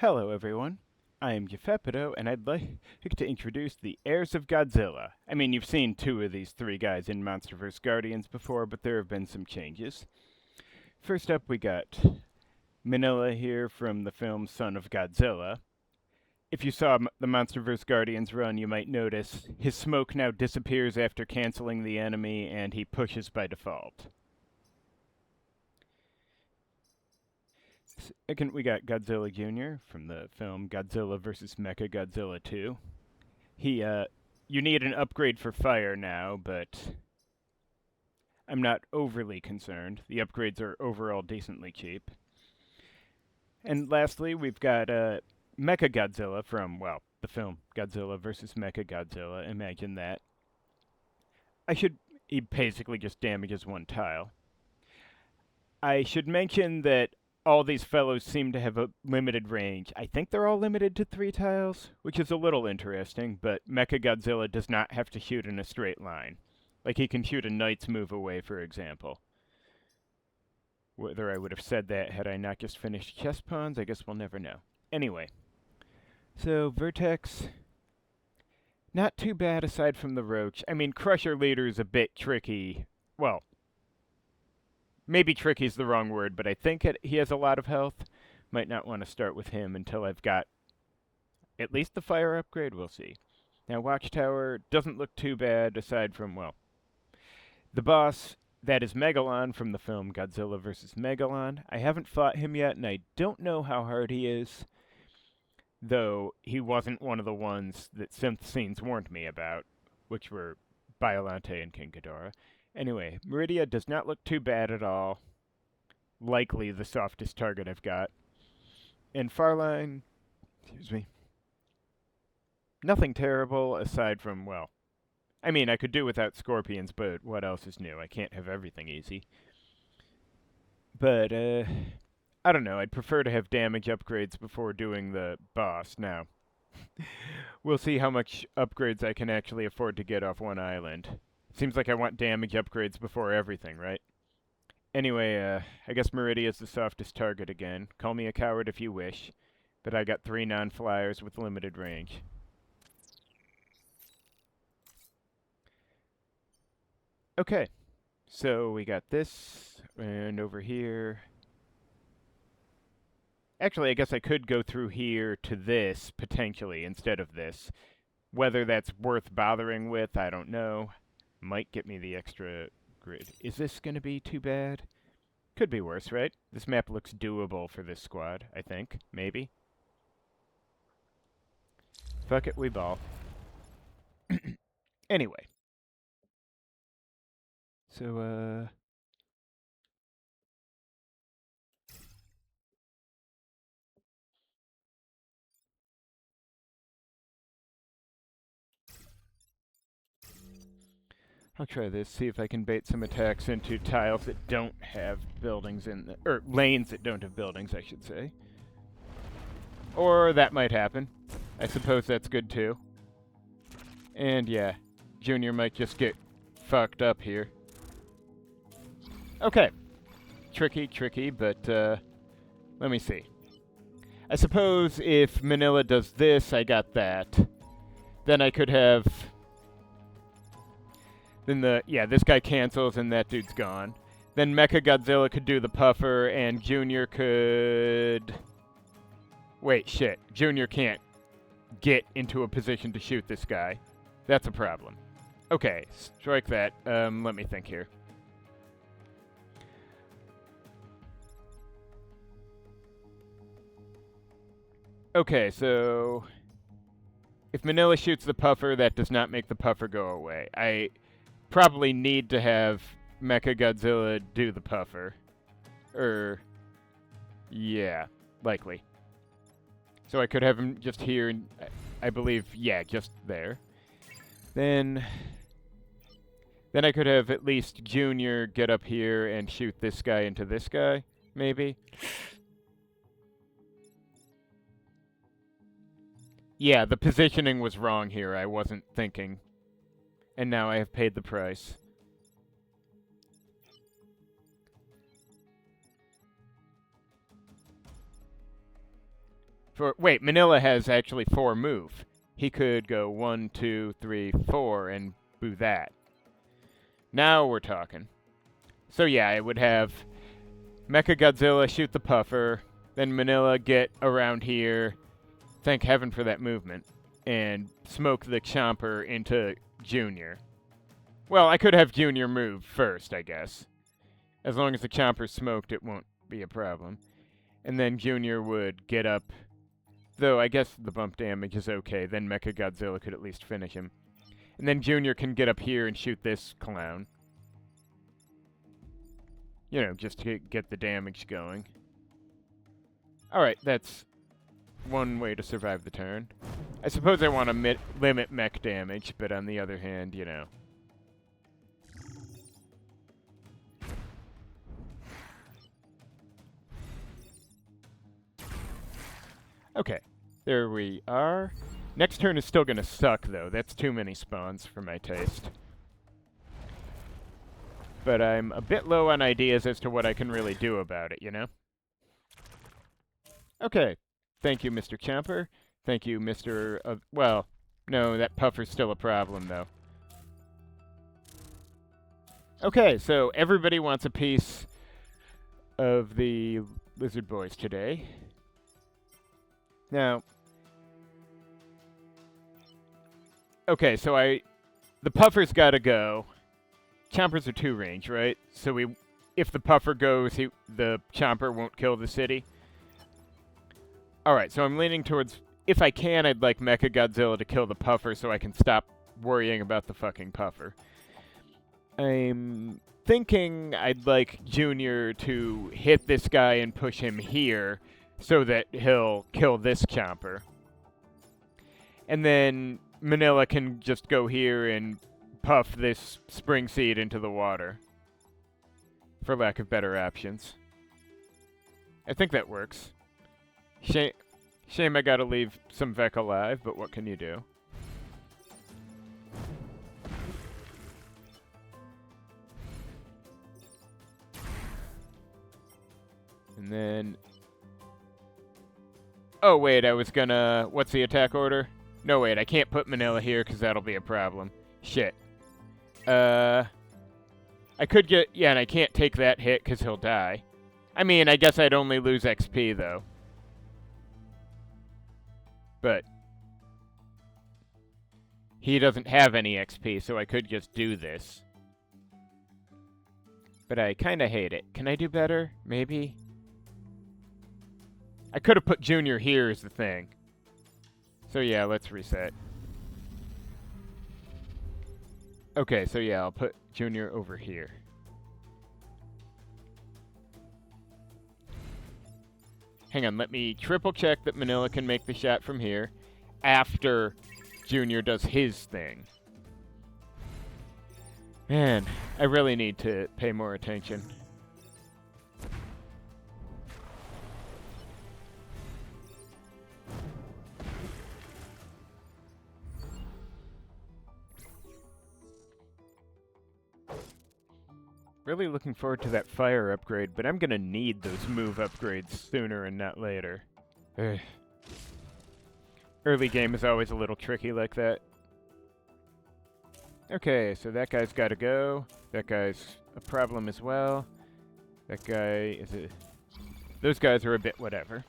Hello everyone, I am Gefepido, and I'd like to introduce the Heirs of Godzilla. I mean, you've seen two of these three guys in Monsterverse Guardians before, but there have been some changes. First up, we got Manila here from the film Son of Godzilla. If you saw the Monsterverse Guardians run, you might notice his smoke now disappears after canceling the enemy, and he pushes by default. Second, we got Godzilla Jr. from the film Godzilla vs. Mechagodzilla 2. You need an upgrade for fire now, but I'm not overly concerned. The upgrades are overall decently cheap. And lastly, we've got Mechagodzilla from, well, the film Godzilla vs. Mechagodzilla. Imagine that. He basically just damages one tile. I should mention that all these fellows seem to have a limited range. I think they're all limited to 3 tiles, which is a little interesting, but Mechagodzilla does not have to shoot in a straight line. Like, he can shoot a knight's move away, for example. Whether I would have said that had I not just finished chess pawns, I guess we'll never know. Anyway, so Vertex, not too bad aside from the Roach. I mean, Crusher Leader is a bit tricky. Well, maybe tricky is the wrong word, but I think he has a lot of health. Might not want to start with him until I've got at least the fire upgrade. We'll see. Now, Watchtower doesn't look too bad aside from, well, the boss, that is Megalon from the film Godzilla vs. Megalon. I haven't fought him yet, and I don't know how hard he is, though he wasn't one of the ones that SynthScenes warned me about, which were Biolante and King Ghidorah. Anyway, Meridia does not look too bad at all. Likely the softest target I've got. And Farline, nothing terrible aside from, well, I mean, I could do without scorpions, but what else is new? I can't have everything easy. But, I don't know. I'd prefer to have damage upgrades before doing the boss. Now, we'll see how much upgrades I can actually afford to get off one island. Seems like I want damage upgrades before everything, right? Anyway, I guess Meridia is the softest target again. Call me a coward if you wish, but I got 3 non-flyers with limited range. Okay, so we got this, and over here. Actually, I guess I could go through here to this, potentially, instead of this. Whether that's worth bothering with, I don't know. Might get me the extra grid. Is this going to be too bad? Could be worse, right? This map looks doable for this squad, I think. Maybe. Fuck it, we ball. Anyway. So, I'll try this, see if I can bait some attacks into tiles that don't have buildings in them. Or lanes that don't have buildings, I should say. Or that might happen. I suppose that's good too. And yeah, Junior might just get fucked up here. Okay. Tricky, but let me see. I suppose if Manila does this, I got that. Then I could have... Then this guy cancels and that dude's gone. Then Mechagodzilla could do the puffer and Junior could... Wait, shit. Junior can't get into a position to shoot this guy. That's a problem. Okay, strike that. Let me think here. Okay, so... If Manila shoots the puffer, that does not make the puffer go away. I probably need to have Mechagodzilla do the puffer. Yeah, likely. So I could have him just here, and I believe, yeah, just there. Then I could have at least Junior get up here and shoot this guy into this guy, maybe. Yeah, the positioning was wrong here. I wasn't thinking. And now I have paid the price. Wait, Manila has actually 4 move. He could go 1, 2, 3, 4 and boo that. Now we're talking. So yeah, I would have Mechagodzilla shoot the puffer, then Manila get around here, thank heaven for that movement, and smoke the Chomper into Junior. Well, I could have Junior move first, I guess. As long as the Chomper's smoked, it won't be a problem. And then Junior would get up, though I guess the bump damage is okay, then Mechagodzilla could at least finish him. And then Junior can get up here and shoot this clown. You know, just to get the damage going. Alright, that's one way to survive the turn. I suppose I want to limit mech damage, but on the other hand, you know. Okay, there we are. Next turn is still going to suck, though. That's too many spawns for my taste. But I'm a bit low on ideas as to what I can really do about it, you know? Okay. Thank you, Mr. Chomper. Thank you, Mr. Well, no, that puffer's still a problem, though. Okay, so everybody wants a piece of the Lizard Boys today. Now, okay, so the puffer's gotta go. Chompers are 2 range, right? So if the puffer goes, the Chomper won't kill the city. Alright, so I'm leaning towards, if I can, I'd like Mechagodzilla to kill the puffer so I can stop worrying about the fucking puffer. I'm thinking I'd like Junior to hit this guy and push him here so that he'll kill this Chomper. And then Manila can just go here and puff this Spring Seed into the water. For lack of better options. I think that works. Shame I gotta leave some Vec alive, but what can you do? And then... Oh, wait, I was gonna... What's the attack order? No, wait, I can't put Manila here because that'll be a problem. Shit. I could get... Yeah, and I can't take that hit because he'll die. I mean, I guess I'd only lose XP, though. But... he doesn't have any XP, so I could just do this. But I kinda hate it. Can I do better? Maybe? I could have put Junior here is the thing. So yeah, let's reset. Okay, so yeah, I'll put Junior over here. Hang on, let me triple check that Manila can make the shot from here after Junior does his thing. Man, I really need to pay more attention. Really looking forward to that fire upgrade, but I'm gonna need those move upgrades sooner and not later. Ugh. Early game is always a little tricky like that. Okay, so that guy's gotta go. That guy's a problem as well. That guy is a... Those guys are a bit whatever.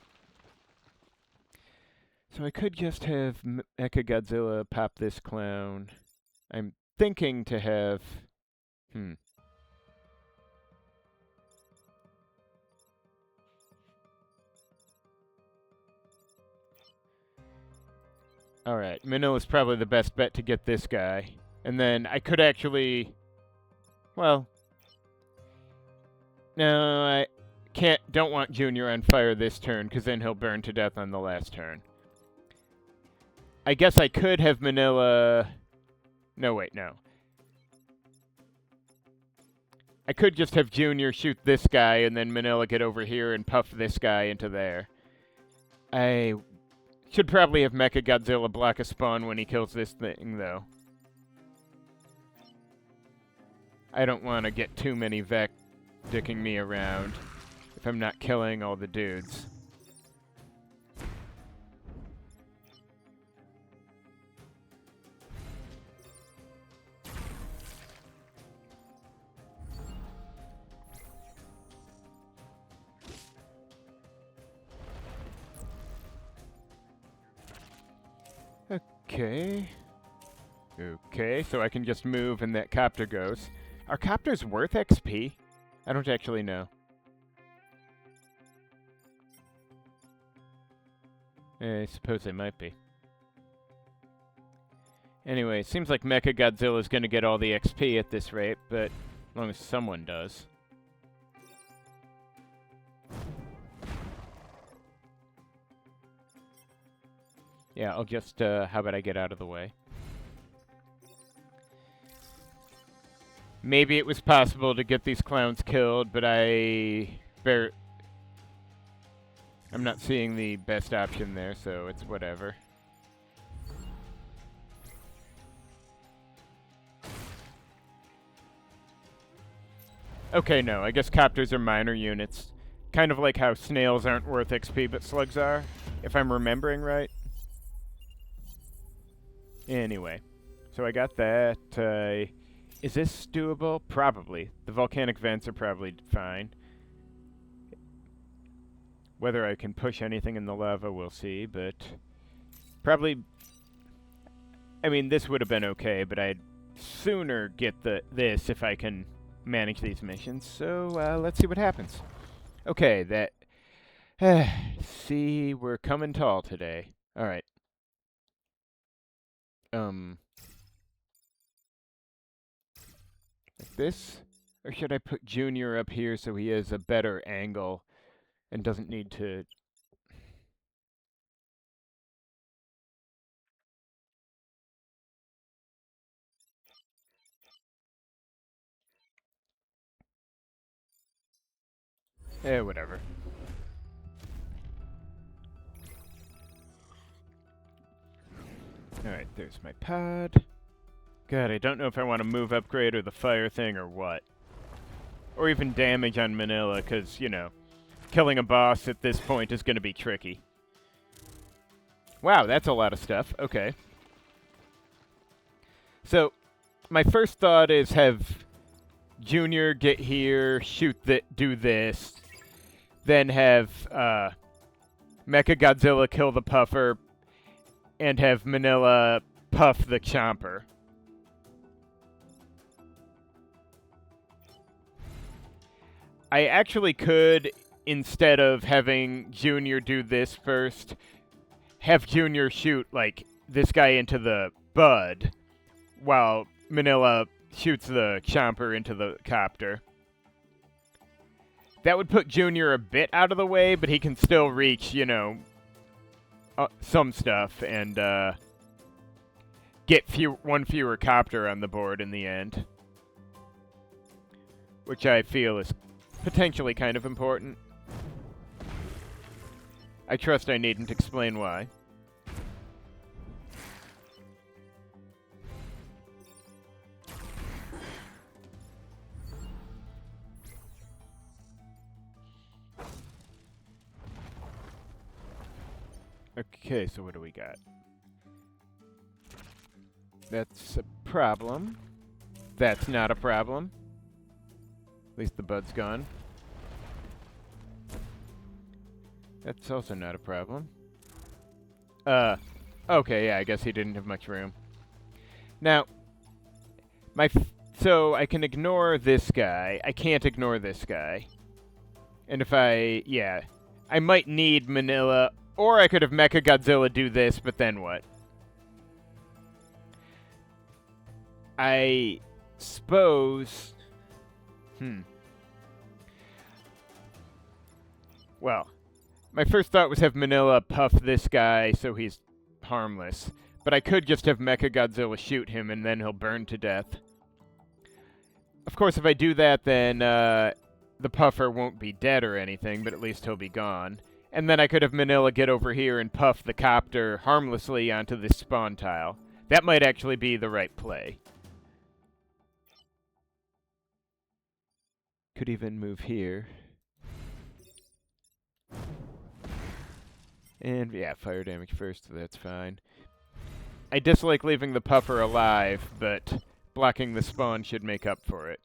So I could just have Mechagodzilla pop this clown. I'm thinking to have... Alright, Manila's probably the best bet to get this guy. And then I could actually... Well... No, I don't want Junior on fire this turn, because then he'll burn to death on the last turn. I guess I could have Manila... No, wait, no. I could just have Junior shoot this guy, and then Manila get over here and puff this guy into there. I... should probably have Mechagodzilla block a spawn when he kills this thing, though. I don't want to get too many Vec dicking me around if I'm not killing all the dudes. Okay. Okay, so I can just move and that copter goes. Are copters worth XP? I don't actually know. I suppose they might be. Anyway, it seems like Mechagodzilla's gonna get all the XP at this rate, but as long as someone does. Yeah, I'll just, how about I get out of the way? Maybe it was possible to get these clowns killed, but I'm not seeing the best option there, so it's whatever. Okay, no, I guess copters are minor units. Kind of like how snails aren't worth XP, but slugs are, if I'm remembering right. Anyway, so I got that. Is this doable? Probably. The volcanic vents are probably fine. Whether I can push anything in the lava, we'll see, but probably... I mean, this would have been okay, but I'd sooner get this if I can manage these missions. So, let's see what happens. Okay, that... see, we're coming tall today. Alright. Like this? Or should I put Junior up here so he has a better angle and doesn't need to... whatever. Alright, there's my pod. God, I don't know if I want to move upgrade or the fire thing or what. Or even damage on Manila, because, you know, killing a boss at this point is going to be tricky. Wow, that's a lot of stuff. Okay. So, my first thought is have Junior get here, do this, then have Mechagodzilla kill the Puffer, and have Manila puff the Chomper. I actually could, instead of having Junior do this first, have Junior shoot, like, this guy into the bud, while Manila shoots the Chomper into the copter. That would put Junior a bit out of the way, but he can still reach, you know, some stuff, and get one fewer copter on the board in the end. Which I feel is potentially kind of important. I trust I needn't explain why. Okay, so what do we got? That's a problem. That's not a problem. At least the bud's gone. That's also not a problem. Okay, yeah, I guess he didn't have much room. Now, so I can ignore this guy. I can't ignore this guy. And if I might need Manila, or I could have Mechagodzilla do this, but then what? I suppose... Well, my first thought was have Manila puff this guy so he's harmless. But I could just have Mechagodzilla shoot him and then he'll burn to death. Of course, if I do that, then the puffer won't be dead or anything, but at least he'll be gone. And then I could have Manila get over here and puff the copter harmlessly onto this spawn tile. That might actually be the right play. Could even move here. And, yeah, fire damage first, so that's fine. I dislike leaving the puffer alive, but blocking the spawn should make up for it.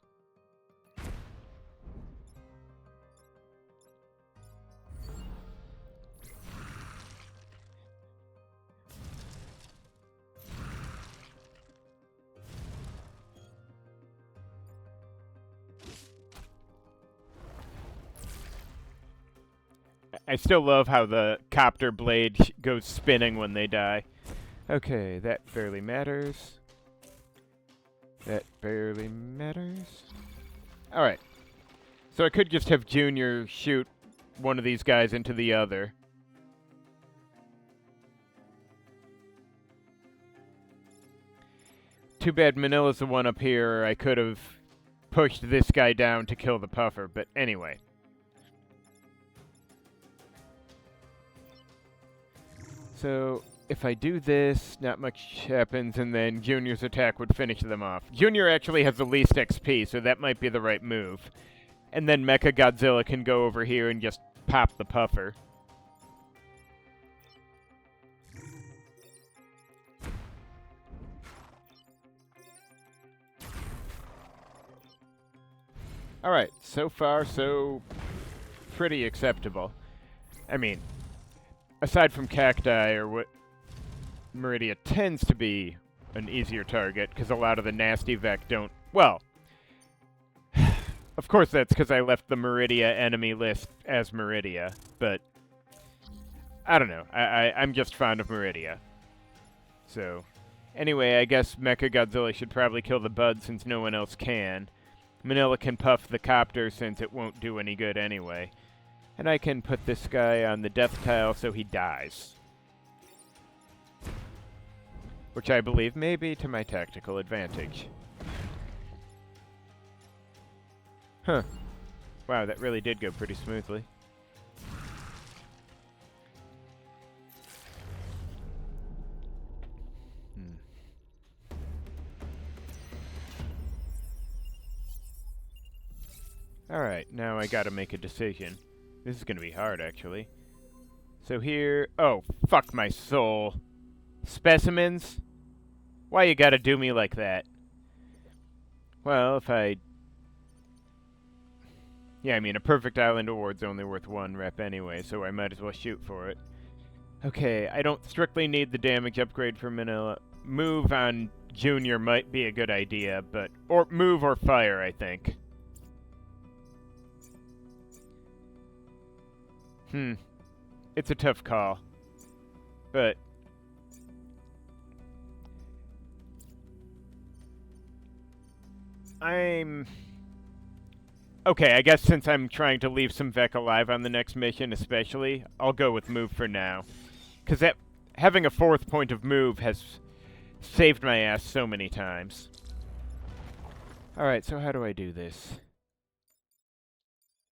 I still love how the copter blade goes spinning when they die. Okay, that barely matters. That barely matters. Alright. So I could just have Junior shoot one of these guys into the other. Too bad Manila's the one up here. I could have pushed this guy down to kill the puffer, but anyway. So, if I do this, not much happens, and then Junior's attack would finish them off. Junior actually has the least XP, so that might be the right move. And then Mechagodzilla can go over here and just pop the puffer. Alright, so far, so pretty acceptable. I mean, aside from cacti, or what Meridia tends to be an easier target, because a lot of the nasty Vec don't... Well, of course that's because I left the Meridia enemy list as Meridia, but I don't know. I'm just fond of Meridia. So, anyway, I guess Mechagodzilla should probably kill the Bud since no one else can. Manila can puff the copter since it won't do any good anyway. And I can put this guy on the death tile so he dies. Which I believe may be to my tactical advantage. Huh. Wow, that really did go pretty smoothly. Alright, now I gotta make a decision. This is gonna be hard, actually. So here... Oh, fuck my soul. Specimens? Why you gotta do me like that? Well, if I... Yeah, I mean, a perfect island award's only worth 1 rep anyway, so I might as well shoot for it. Okay, I don't strictly need the damage upgrade for Manila. Move on Junior might be a good idea, but... Or move or fire, I think. It's a tough call. But... Okay, I guess since I'm trying to leave some Vec alive on the next mission especially, I'll go with move for now. Because having a 4th point of move has saved my ass so many times. Alright, so how do I do this?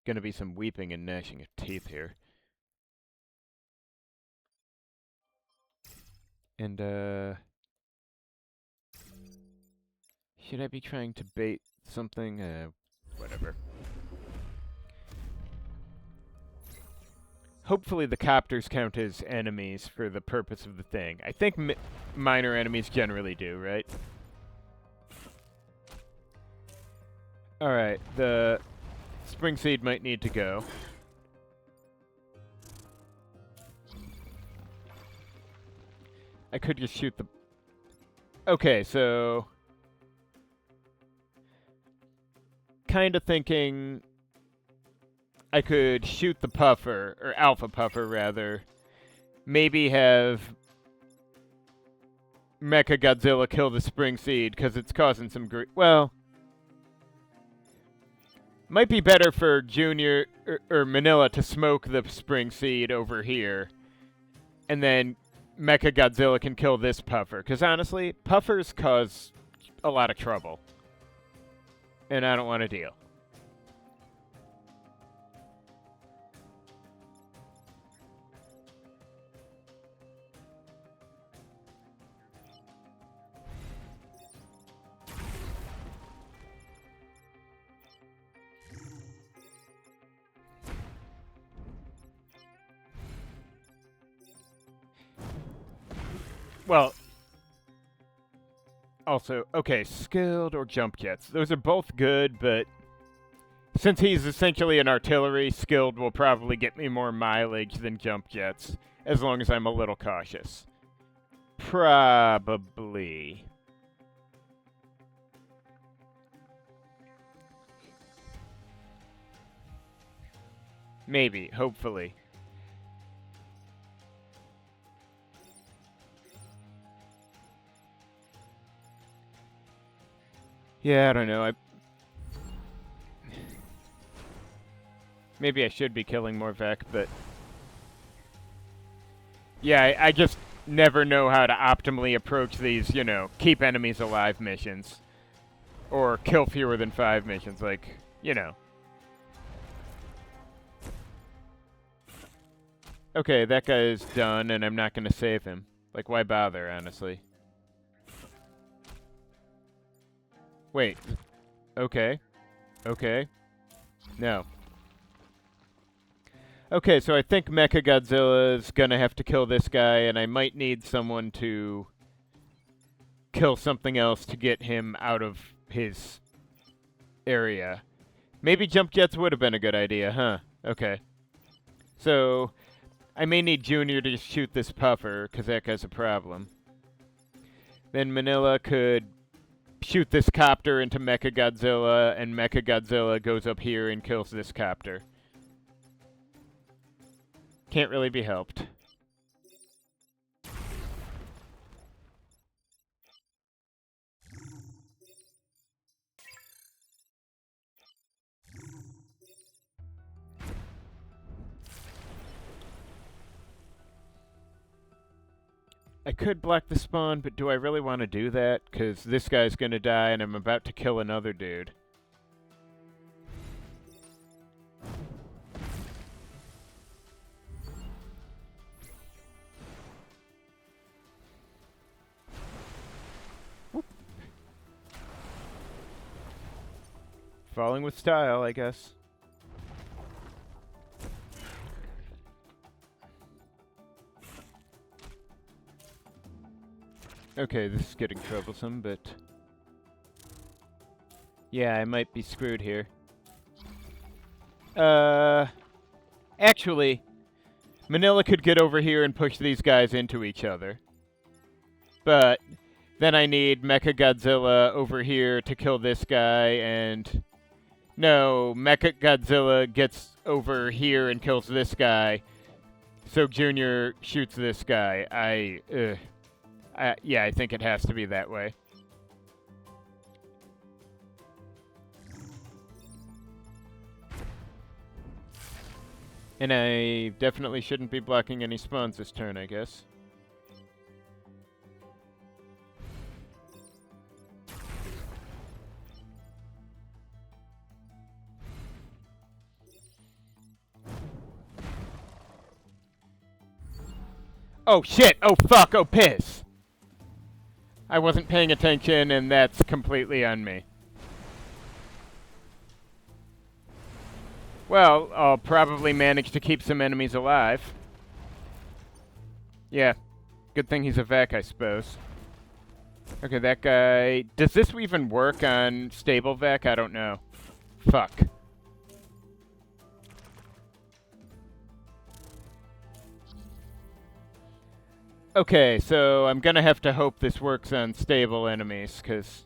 Gonna be some weeping and gnashing of teeth here. And, should I be trying to bait something? Whatever. Hopefully the copters count as enemies for the purpose of the thing. I think minor enemies generally do, right? Alright, the Spring Seed might need to go. I could just shoot the... Okay, so... Kinda thinking... I could shoot the puffer, or alpha puffer, rather. Maybe have... Mechagodzilla kill the Spring Seed, because it's causing some grief. Well... Might be better for Junior, or Manila to smoke the Spring Seed over here. And then... Mechagodzilla can kill this puffer. Because honestly, puffers cause a lot of trouble. And I don't want to deal. Well, also, okay, skilled or jump jets. Those are both good, but since he's essentially an artillery, skilled will probably get me more mileage than jump jets, as long as I'm a little cautious. Probably. Maybe, hopefully. Yeah, I don't know. Maybe I should be killing more Vec, but... Yeah, I just never know how to optimally approach these, you know, keep enemies alive missions. Or kill fewer than 5 missions, like, you know. Okay, that guy is done, and I'm not going to save him. Like, why bother, honestly? Wait. Okay. Okay. No. Okay, so I think Mechagodzilla is going to have to kill this guy, and I might need someone to kill something else to get him out of his area. Maybe jump jets would have been a good idea, huh? Okay. So, I may need Junior to shoot this puffer, because that guy's a problem. Then Manila could shoot this copter into Mechagodzilla, and Mechagodzilla goes up here and kills this copter. Can't really be helped. I could block the spawn, but do I really want to do that? Because this guy's going to die, and I'm about to kill another dude. Whoop. Falling with style, I guess. Okay, this is getting troublesome, but... Yeah, I might be screwed here. Actually, Manila could get over here and push these guys into each other. But then I need Mechagodzilla over here to kill this guy, and... No, Mechagodzilla gets over here and kills this guy, so Junior shoots this guy. Yeah, I think it has to be that way. And I definitely shouldn't be blocking any spawns this turn, I guess. Oh shit! Oh fuck! Oh piss! I wasn't paying attention, and that's completely on me. Well, I'll probably manage to keep some enemies alive. Yeah. Good thing he's a Vec, I suppose. Okay, that guy... Does this even work on stable Vec? I don't know. Fuck. Okay, so I'm gonna have to hope this works on stable enemies, because...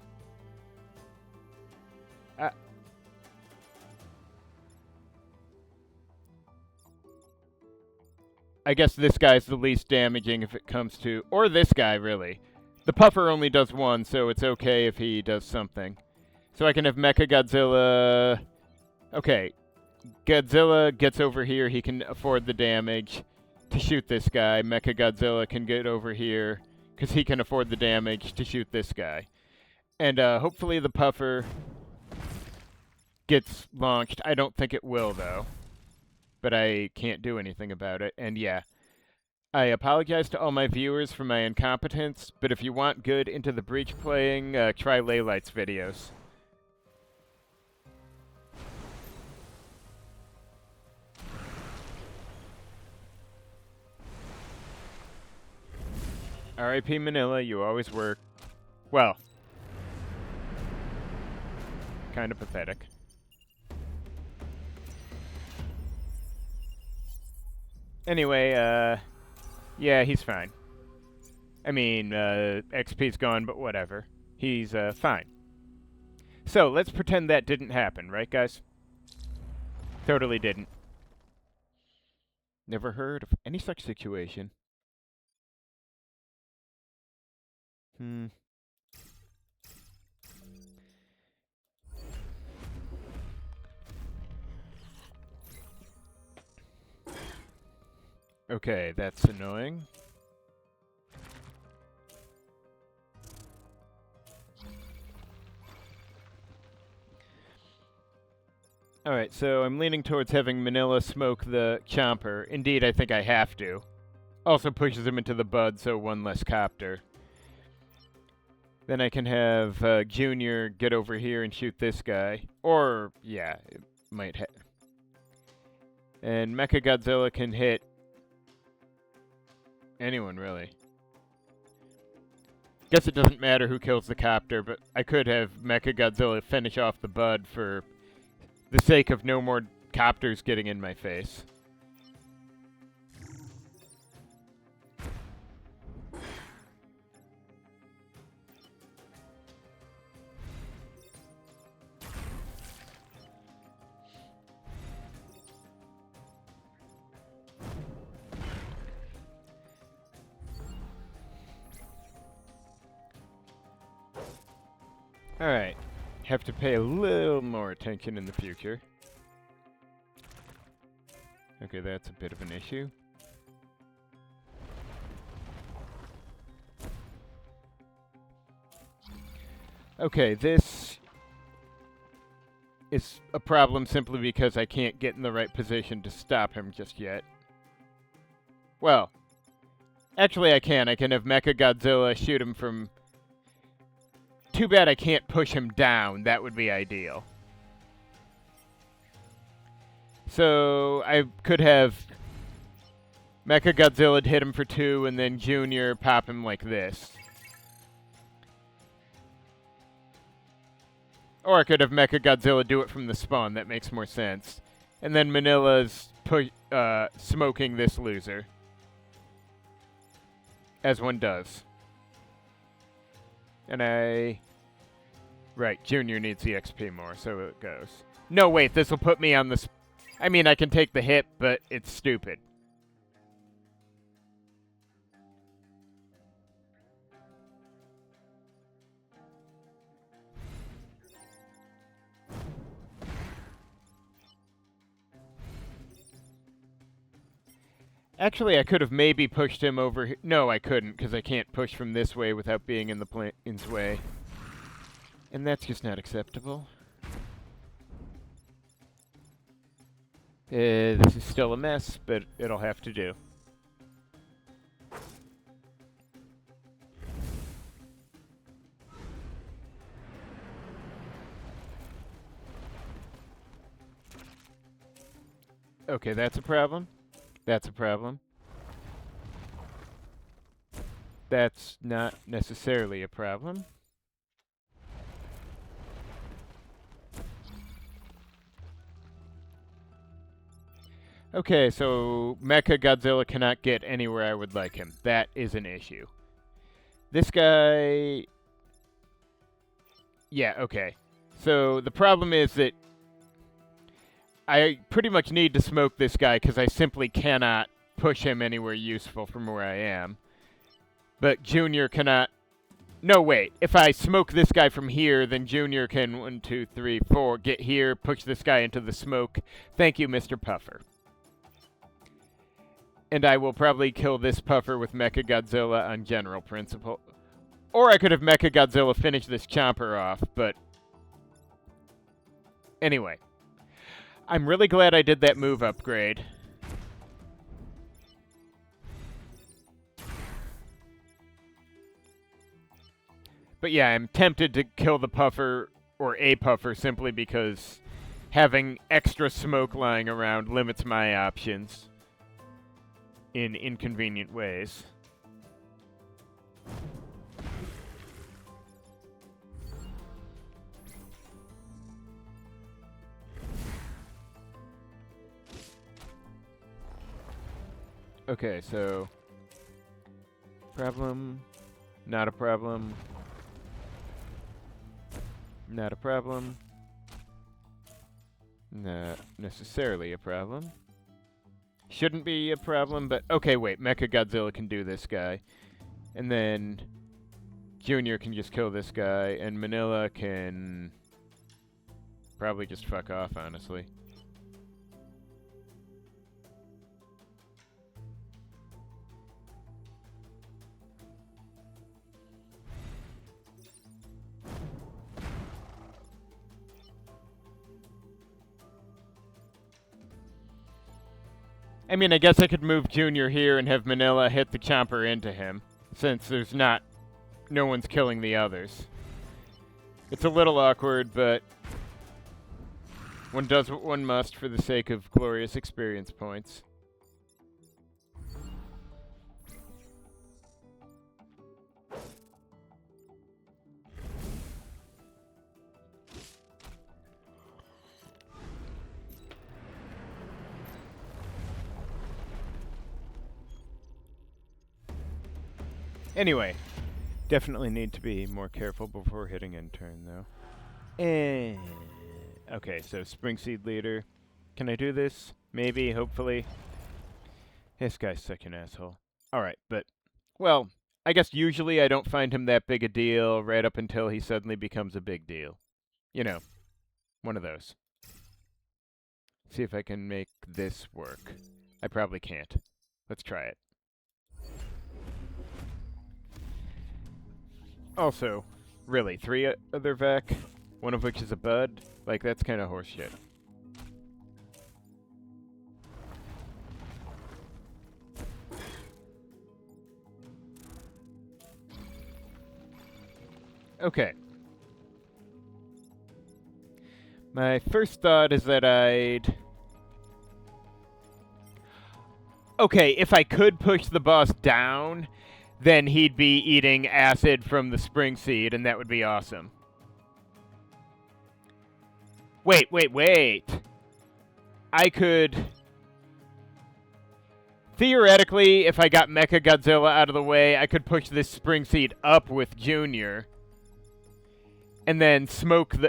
I guess this guy's the least damaging if it comes to... Or this guy, really. The puffer only does one, so it's okay if he does something. So I can have Mechagodzilla... Okay. Godzilla gets over here, he can afford the damage to shoot this guy. Mechagodzilla can get over here, because he can afford the damage to shoot this guy. And hopefully the puffer gets launched. I don't think it will, though. But I can't do anything about it. And yeah, I apologize to all my viewers for my incompetence, but if you want good Into the Breach playing, try Laylight's videos. R.I.P. Manila, you always were, well, kind of pathetic. Anyway, yeah, he's fine. I mean, XP's gone, but whatever. He's, fine. So, let's pretend that didn't happen, right, guys? Totally didn't. Never heard of any such situation. Okay, that's annoying. Alright, so I'm leaning towards having Manila smoke the Chomper. Indeed, I think I have to. Also pushes him into the bud, so one less copter. Then I can have Junior get over here and shoot this guy. Or, yeah, it might have. And Mechagodzilla can hit anyone, really. Guess it doesn't matter who kills the copter, but I could have Mechagodzilla finish off the bud for the sake of no more copters getting in my face. Alright. Have to pay a little more attention in the future. Okay, that's a bit of an issue. Okay, this is a problem simply because I can't get in the right position to stop him just yet. Well, actually I can. I can have Mechagodzilla shoot him from... Too bad I can't push him down. That would be ideal. So I could have Mechagodzilla hit him for 2 and then Junior pop him like this. Or I could have Mechagodzilla do it from the spawn. That makes more sense. And then Manila's smoking this loser. As one does. And Right, Junior needs the XP more, so it goes. No, wait, this will put me on the... I mean, I can take the hit, but it's stupid. Actually, I could have maybe pushed him over here. No, I couldn't, because I can't push from this way without being in the plane's way. And that's just not acceptable. This is still a mess, but it'll have to do. Okay, that's a problem. That's a problem. That's not necessarily a problem. Okay, so Mechagodzilla cannot get anywhere I would like him. That is an issue. This guy... Yeah, okay. So the problem is that I pretty much need to smoke this guy because I simply cannot push him anywhere useful from where I am. But Junior cannot... No, wait. If I smoke this guy from here, then Junior can 1, 2, 3, 4 get here, push this guy into the smoke. Thank you, Mr. Puffer. And I will probably kill this Puffer with Mechagodzilla on general principle. Or I could have Mechagodzilla finish this Chomper off, but... Anyway. I'm really glad I did that move upgrade. But yeah, I'm tempted to kill the Puffer, or a Puffer, simply because having extra smoke lying around limits my options in inconvenient ways. Okay, so... Problem. Not a problem. Not a problem. Not necessarily a problem. Shouldn't be a problem, but... Okay, wait. Mechagodzilla can do this guy. And then... Junior can just kill this guy. And Manila can... Probably just fuck off, honestly. I mean, I guess I could move Junior here and have Manila hit the chomper into him, since there's no one's killing the others. It's a little awkward, but one does what one must for the sake of glorious experience points. Anyway, definitely need to be more careful before hitting end turn, though. Okay, so Spring Seed Leader. Can I do this? Maybe, hopefully. This guy's such an asshole. Alright, but, well, I guess usually I don't find him that big a deal right up until he suddenly becomes a big deal. You know, one of those. See if I can make this work. I probably can't. Let's try it. Also, really, 3 other Vec, one of which is a Bud? Like, that's kind of horseshit. Okay. My first thought is that I'd... Okay, if I could push the boss down, then he'd be eating acid from the Spring Seed, and that would be awesome. Wait. I could... Theoretically, if I got Mechagodzilla out of the way, I could push this Spring Seed up with Junior, and then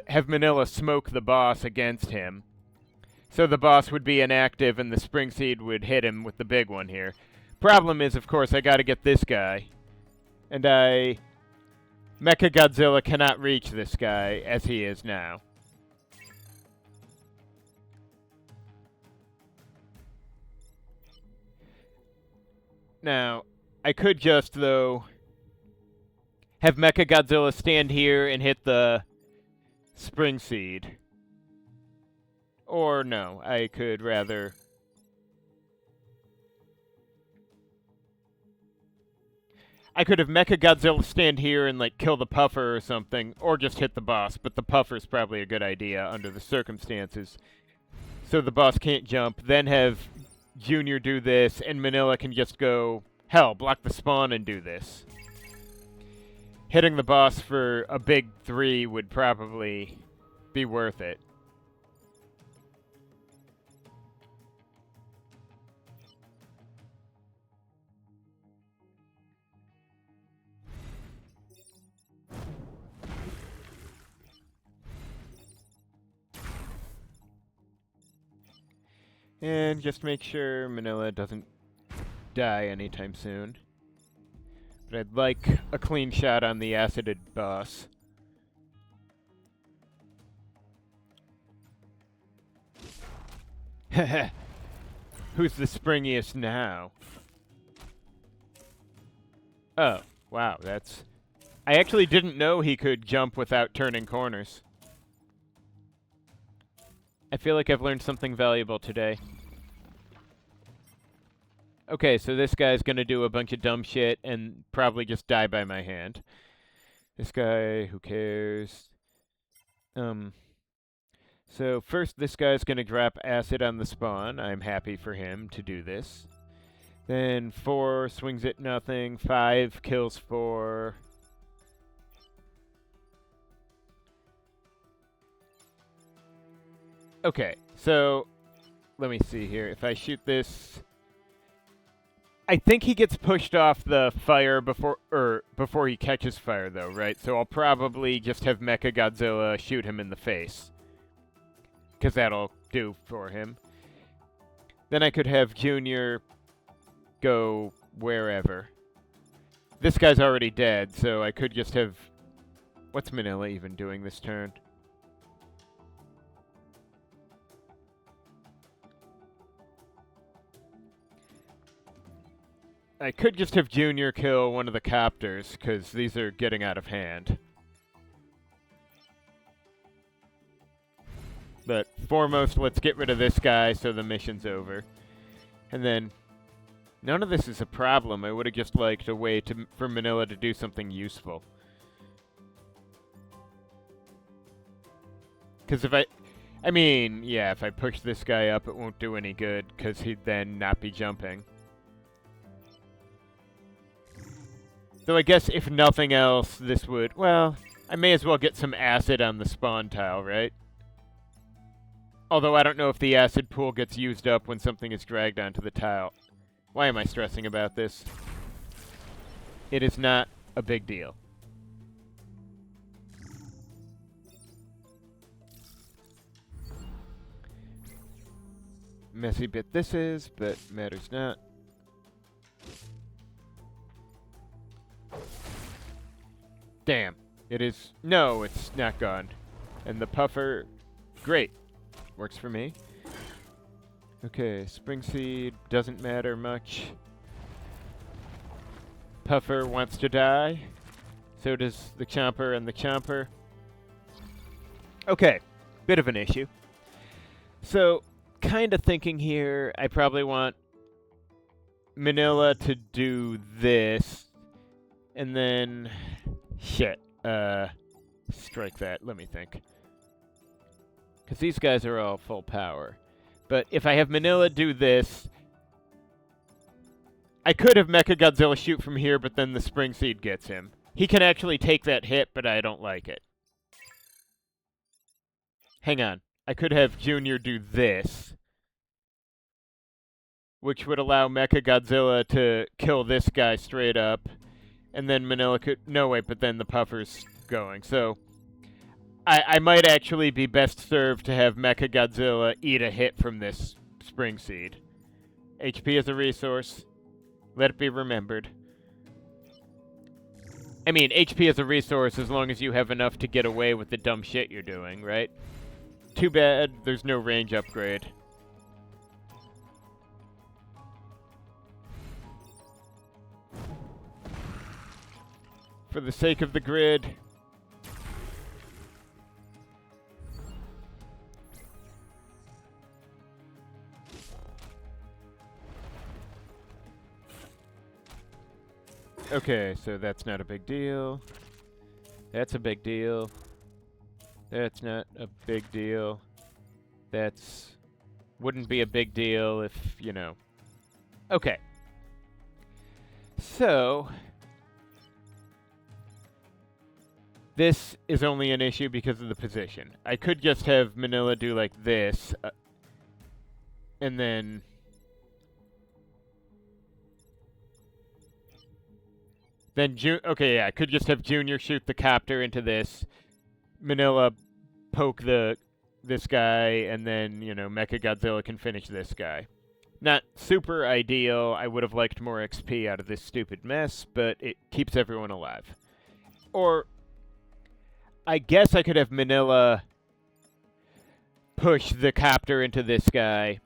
have Manila smoke the boss against him. So the boss would be inactive, and the Spring Seed would hit him with the big one here. Problem is, of course, I gotta get this guy. And Mechagodzilla cannot reach this guy as he is now. Now, I could just, though, have Mechagodzilla stand here and hit the Spring Seed. Or no, I could rather... I could have Mechagodzilla stand here and, like, kill the Puffer or something, or just hit the boss, but the Puffer's probably a good idea under the circumstances. So the boss can't jump, then have Junior do this, and Manila can just go, hell, block the spawn and do this. Hitting the boss for a big 3 would probably be worth it. And just make sure Manila doesn't die anytime soon. But I'd like a clean shot on the acided boss. Who's the springiest now? Oh, wow, that's... I actually didn't know he could jump without turning corners. I feel like I've learned something valuable today. Okay, so this guy's gonna do a bunch of dumb shit and probably just die by my hand. This guy, who cares? So first this guy's gonna drop acid on the spawn. I'm happy for him to do this. Then 4 swings at nothing, 5 kills 4. Okay, so let me see here. If I shoot this, I think he gets pushed off the fire before he catches fire, though, right? So I'll probably just have Mechagodzilla shoot him in the face, because that'll do for him. Then I could have Junior go wherever. This guy's already dead, so I could just have... What's Manila even doing this turn? I could just have Junior kill one of the copters, because these are getting out of hand. But foremost, let's get rid of this guy so the mission's over. And then, none of this is a problem. I would have just liked a way for Manila to do something useful. Because if I mean, yeah, if I push this guy up, it won't do any good, because he'd then not be jumping. So I guess if nothing else, this would, well, I may as well get some acid on the spawn tile, right? Although I don't know if the acid pool gets used up when something is dragged onto the tile. Why am I stressing about this? It is not a big deal. Messy bit this is, but matters not. Damn. It is... No, it's not gone. And the puffer... Great. Works for me. Okay, Spring Seed doesn't matter much. Puffer wants to die. So does the Chomper and the Chomper. Okay. Bit of an issue. So, kind of thinking here, I probably want Manila to do this. And then... Shit. Strike that. Let me think. Because these guys are all full power. But if I have Manila do this... I could have Mechagodzilla shoot from here, but then the Spring Seed gets him. He can actually take that hit, but I don't like it. Hang on. I could have Junior do this. Which would allow Mechagodzilla to kill this guy straight up. And then Manila could... No, wait, but then the puffer's going. So, I might actually be best served to have Mechagodzilla eat a hit from this Spring Seed. HP is a resource. Let it be remembered. I mean, HP is a resource as long as you have enough to get away with the dumb shit you're doing, right? Too bad there's no range upgrade. For the sake of the grid. Okay, so that's not a big deal. That's a big deal. That's not a big deal. That's... wouldn't be a big deal if, you know... Okay. So... This is only an issue because of the position. I could just have Manila do like this, and then... okay, yeah, I could just have Junior shoot the copter into this, Manila poke this guy, and then, you know, Mechagodzilla can finish this guy. Not super ideal. I would have liked more XP out of this stupid mess, but it keeps everyone alive. Or... I guess I could have Manila push the copter into this guy,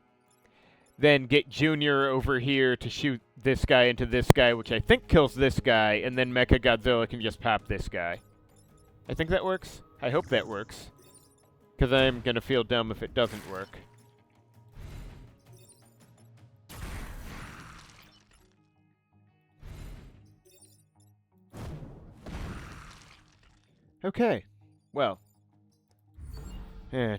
then get Junior over here to shoot this guy into this guy, which I think kills this guy, and then Mechagodzilla can just pop this guy. I think that works. I hope that works, because I'm going to feel dumb if it doesn't work. Okay, well, man,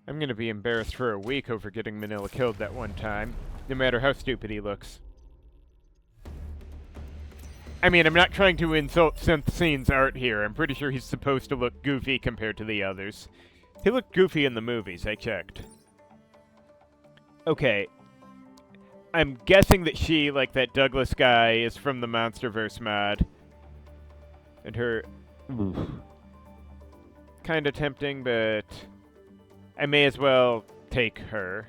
I'm gonna be embarrassed for a week over getting Manila killed that one time, no matter how stupid he looks. I mean, I'm not trying to insult SynthScenes art here. I'm pretty sure he's supposed to look goofy compared to the others. He looked goofy in the movies, I checked. Okay. I'm guessing that she, like that Douglas guy, is from the Monsterverse mod. And her... Kinda tempting, but... I may as well take her.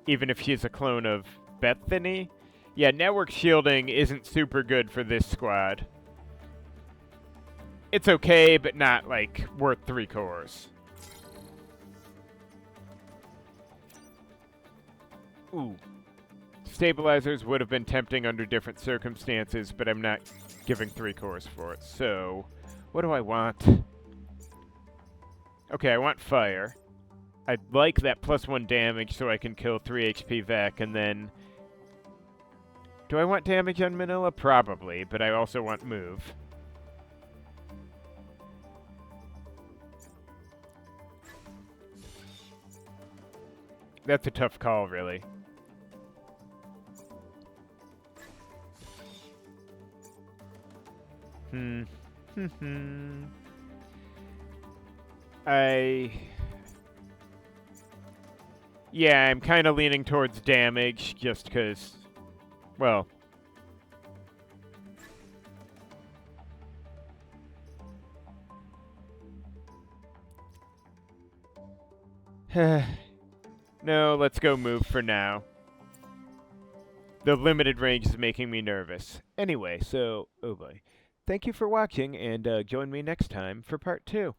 Even if she's a clone of Bethany? Yeah, network shielding isn't super good for this squad. It's okay, but not, like, worth 3 cores. Ooh. Stabilizers would have been tempting under different circumstances, but I'm not giving 3 cores for it. So, what do I want? Okay, I want fire. I'd like that +1 damage so I can kill 3 HP Vec, and then... Do I want damage on Manila? Probably, but I also want move. That's a tough call, really. Yeah, I'm kind of leaning towards damage, just because, well... No, let's go move for now. The limited range is making me nervous. Anyway, so, oh boy. Thank you for watching, and join me next time for part 2.